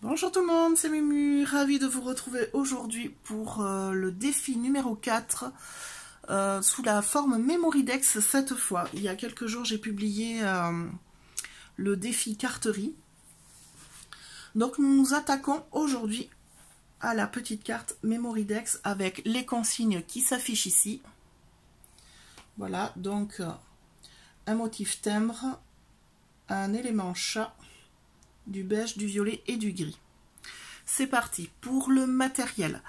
Bonjour tout le monde, c'est Mimu, ravie de vous retrouver aujourd'hui pour le défi numéro 4 sous la forme Memorydex cette fois. Il y a quelques jours j'ai publié le défi carterie. Donc nous nous attaquons aujourd'hui à la petite carte Memorydex avec les consignes qui s'affichent ici. Voilà, donc un motif timbre, un élément chat, du beige, du violet et du gris. C'est parti pour le matériel.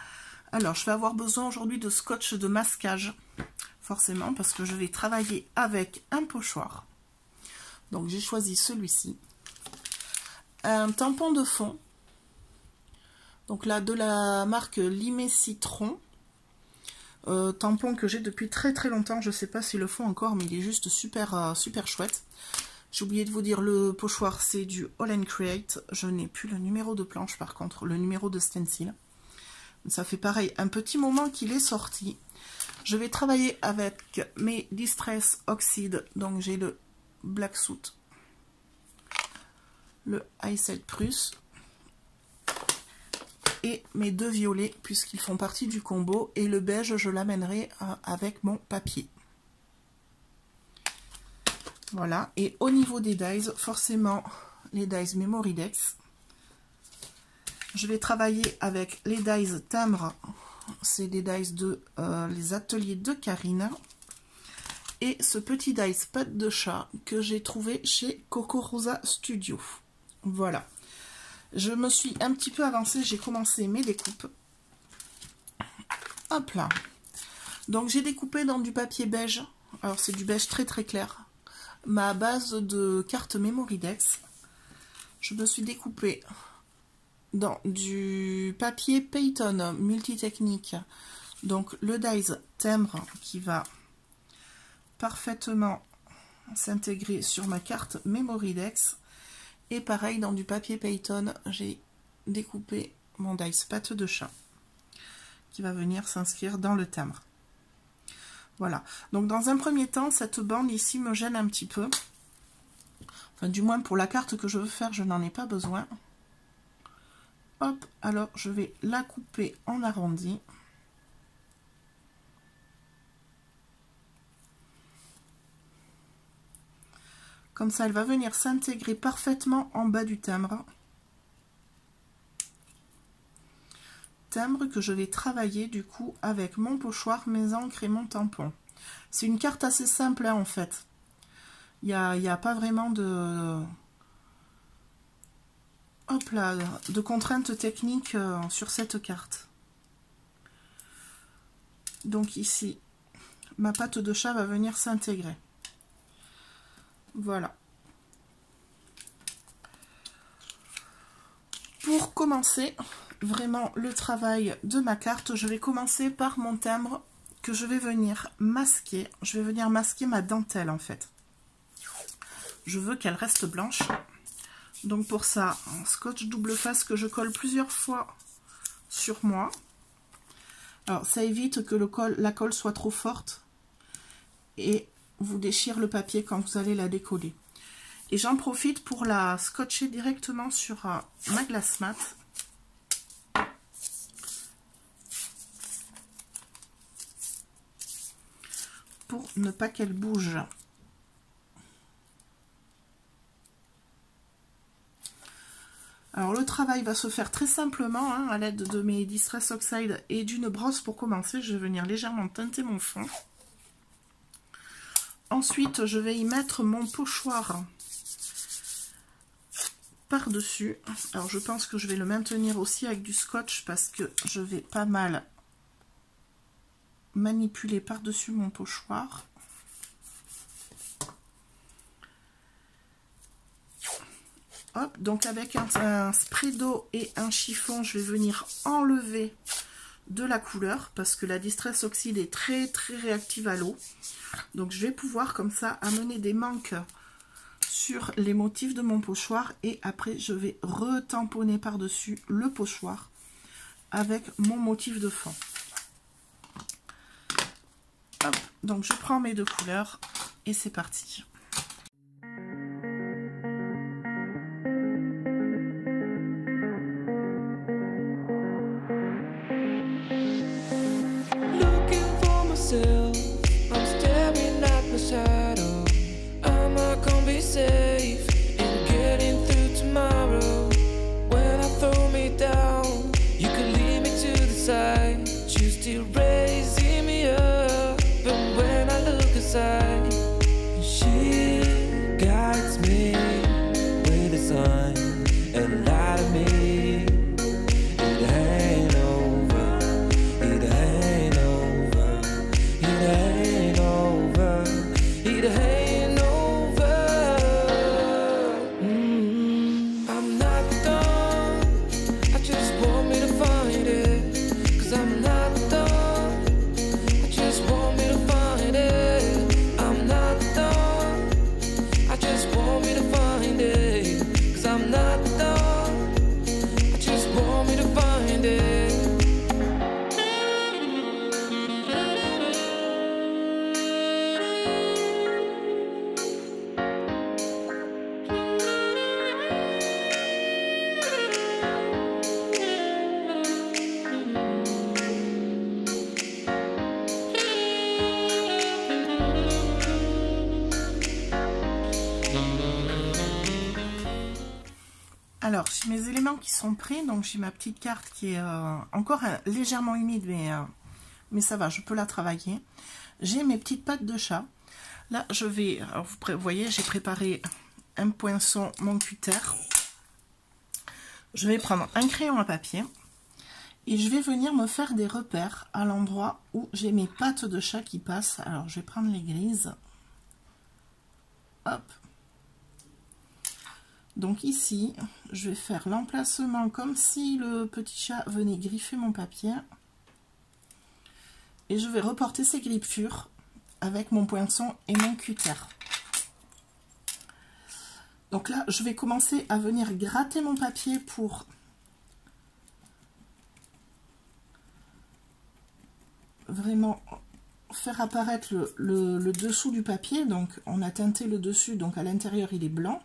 Alors, je vais avoir besoin aujourd'hui de scotch de masquage, forcément, parce que je vais travailler avec un pochoir. Donc, j'ai choisi celui-ci. Un tampon de fond. Donc là, de la marque Limé Citron. Tampon que j'ai depuis très très longtemps. Je ne sais pas s'ils le font encore, mais il est juste super, super chouette. J'ai oublié de vous dire, le pochoir, c'est du All & Create. Je n'ai plus le numéro de planche, par contre, le numéro de stencil. Ça fait pareil, un petit moment qu'il est sorti. Je vais travailler avec mes Distress Oxide. Donc, j'ai le Black Soot, le Iced Prusse et mes deux violets, puisqu'ils font partie du combo. Et le beige, je l'amènerai avec mon papier. Voilà, et au niveau des dies, forcément les dies Memorydex. Je vais travailler avec les dies timbre, c'est des dies de les ateliers de Karine. Et ce petit dies patte de chat que j'ai trouvé chez Coco Rosa Studio. Voilà, je me suis un petit peu avancée, j'ai commencé mes découpes. Hop là, donc j'ai découpé dans du papier beige, alors c'est du beige très très clair. Ma base de carte Memorydex, je me suis découpée dans du papier Payton multitechnique, donc le dies timbre qui va parfaitement s'intégrer sur ma carte Memorydex, et pareil dans du papier Payton j'ai découpé mon dies patte de chat qui va venir s'inscrire dans le timbre. Voilà, donc dans un premier temps, cette bande ici me gêne un petit peu. Enfin, du moins pour la carte que je veux faire, je n'en ai pas besoin. Hop, alors je vais la couper en arrondi. Comme ça, elle va venir s'intégrer parfaitement en bas du timbre. Timbre que je vais travailler du coup avec mon pochoir, mes encres et mon tampon. C'est une carte assez simple hein, en fait. Il n'y a pas vraiment de hop là, de contraintes techniques sur cette carte. Donc ici, ma patte de chat va venir s'intégrer. Voilà. Pour commencer vraiment le travail de ma carte, je vais commencer par mon timbre que je vais venir masquer. Je vais venir masquer ma dentelle en fait. Je veux qu'elle reste blanche. Donc pour ça, un scotch double face que je colle plusieurs fois sur moi. Alors ça évite que la colle soit trop forte et vous déchire le papier quand vous allez la décoller. Et j'en profite pour la scotcher directement sur ma glace mat. Pour ne pas qu'elle bouge. Alors le travail va se faire très simplement hein, à l'aide de mes Distress Oxide et d'une brosse pour commencer. Je vais venir légèrement teinter mon fond. Ensuite, je vais y mettre mon pochoir par-dessus. Alors je pense que je vais le maintenir aussi avec du scotch parce que je vais pas mal manipuler par-dessus mon pochoir. Hop, donc avec un spray d'eau et un chiffon, je vais venir enlever de la couleur parce que la Distress Oxide est très très réactive à l'eau. Donc je vais pouvoir comme ça amener des manques sur les motifs de mon pochoir et après je vais retamponner par-dessus le pochoir avec mon motif de fond. Hop, donc je prends mes deux couleurs et c'est parti. safe in getting through tomorrow. When I throw me down, you could lead me to the side. You still raising me up, but when I look aside, she guides me with a sign and lie to me. It ain't over, it ain't over, it ain't over, it ain't over. I'm not done, I just want me to find it. 'Cause I'm not done, I just want me to find it. I'm not done, I just want me to find it. 'Cause I'm not done, I just want me to find it. Alors, j'ai mes éléments qui sont prêts, donc j'ai ma petite carte qui est encore légèrement humide, mais ça va, je peux la travailler. J'ai mes petites pattes de chat. Là, je vais, alors vous voyez, j'ai préparé un poinçon, mon cutter. Je vais prendre un crayon à papier et je vais venir me faire des repères à l'endroit où j'ai mes pattes de chat qui passent. Alors, je vais prendre les grises. Hop. Donc ici, je vais faire l'emplacement comme si le petit chat venait griffer mon papier. Et je vais reporter ces griffures avec mon poinçon et mon cutter. Donc là, je vais commencer à venir gratter mon papier pour vraiment faire apparaître le dessous du papier. Donc on a teinté le dessus, donc à l'intérieur il est blanc.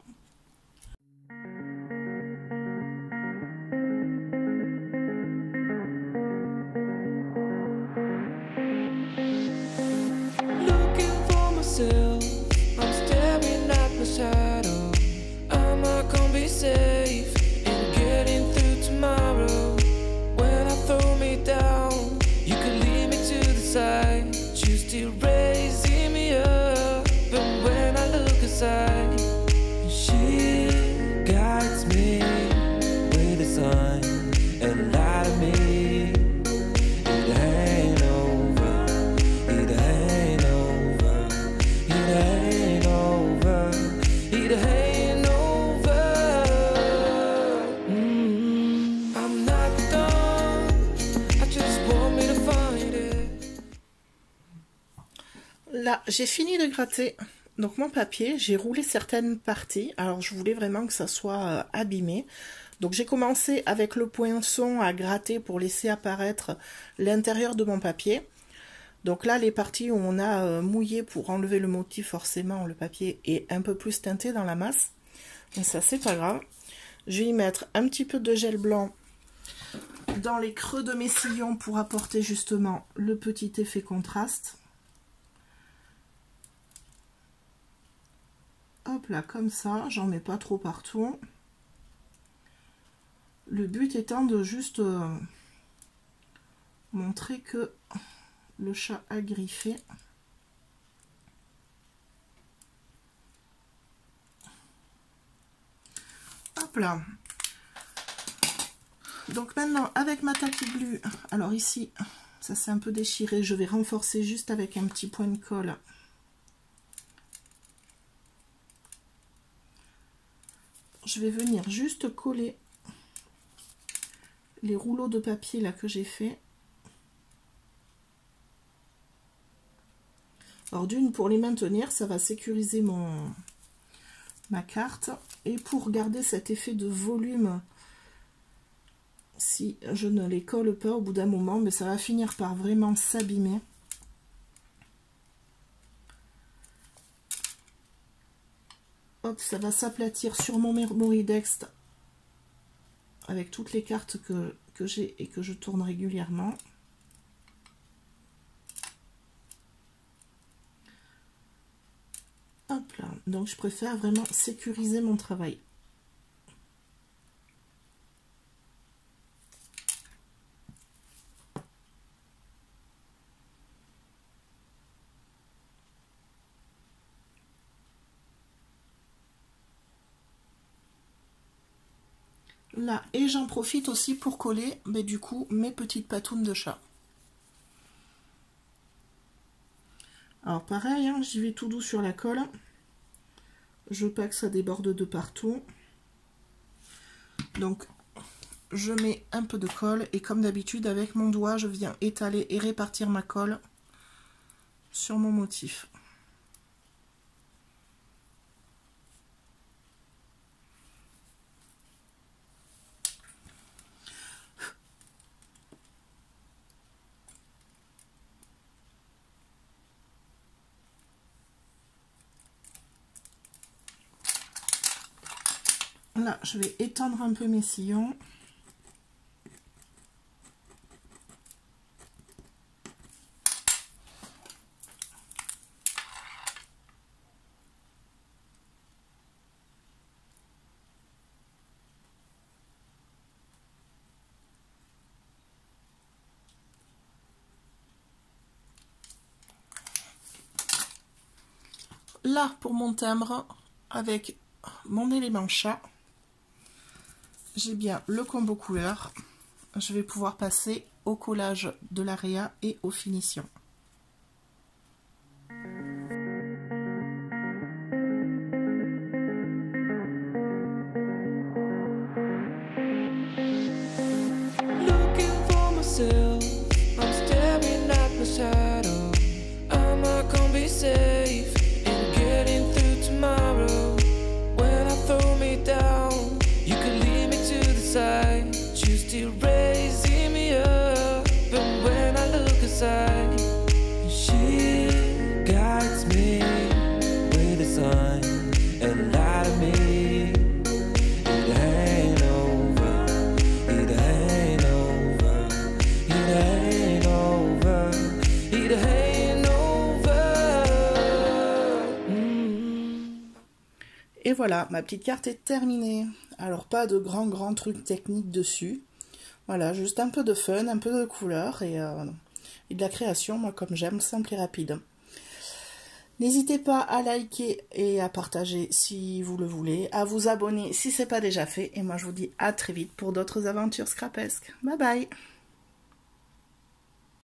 I'm staring at my shadow. I'm not gonna be safe in getting through tomorrow. When I throw me down, you could lead me to the side. You still raising me up, but when I look aside, she guides me with a sign and lie to me. It ain't over, it ain't over, it ain't over, it ain't over. I'm not done, I just want me to find it. Là, j'ai fini de gratter donc mon papier, j'ai roulé certaines parties. Alors, je voulais vraiment que ça soit abîmé. Donc, j'ai commencé avec le poinçon à gratter pour laisser apparaître l'intérieur de mon papier. Donc là, les parties où on a mouillé pour enlever le motif, forcément, le papier est un peu plus teinté dans la masse. Mais ça, c'est pas grave. Je vais y mettre un petit peu de gel blanc dans les creux de mes sillons pour apporter justement le petit effet contraste. Hop là, comme ça, j'en mets pas trop partout. Le but étant de juste montrer que le chat a griffé. Hop là. Donc maintenant, avec ma tacky glue, alors ici, ça s'est un peu déchiré, je vais renforcer juste avec un petit point de colle. Je vais venir juste coller les rouleaux de papier là que j'ai fait. Alors d'une, pour les maintenir, ça va sécuriser ma carte. Et pour garder cet effet de volume, si je ne les colle pas au bout d'un moment, mais ça va finir par vraiment s'abîmer. Hop, ça va s'aplatir sur mon Memoridex avec toutes les cartes que j'ai et que je tourne régulièrement. Hop là, donc je préfère vraiment sécuriser mon travail. Là, et j'en profite aussi pour coller, mais du coup, mes petites patounes de chat. Alors pareil, hein, j'y vais tout doux sur la colle. Je veux pas que ça déborde de partout. Donc, je mets un peu de colle et comme d'habitude, avec mon doigt, je viens étaler et répartir ma colle sur mon motif. Là, je vais étendre un peu mes sillons. Là, pour mon timbre, avec mon élément chat, j'ai bien le combo couleur. Je vais pouvoir passer au collage de l'aréa et aux finitions. Looking for myself, I'm staring at my shadow. Am I gonna be safe in getting through tomorrow? When I throw me down, you could lead me to the side. You still raising me up, and when I look aside, she guides me with a sign and lie to me. It ain't over, it ain't over, it ain't over, it ain't over. Et voilà, ma petite carte est terminée. Alors pas de grands trucs techniques dessus. Voilà, juste un peu de fun, un peu de couleur et de la création, moi comme j'aime, simple et rapide. N'hésitez pas à liker et à partager si vous le voulez, à vous abonner si ce n'est pas déjà fait. Et moi je vous dis à très vite pour d'autres aventures scrapesques. Bye bye!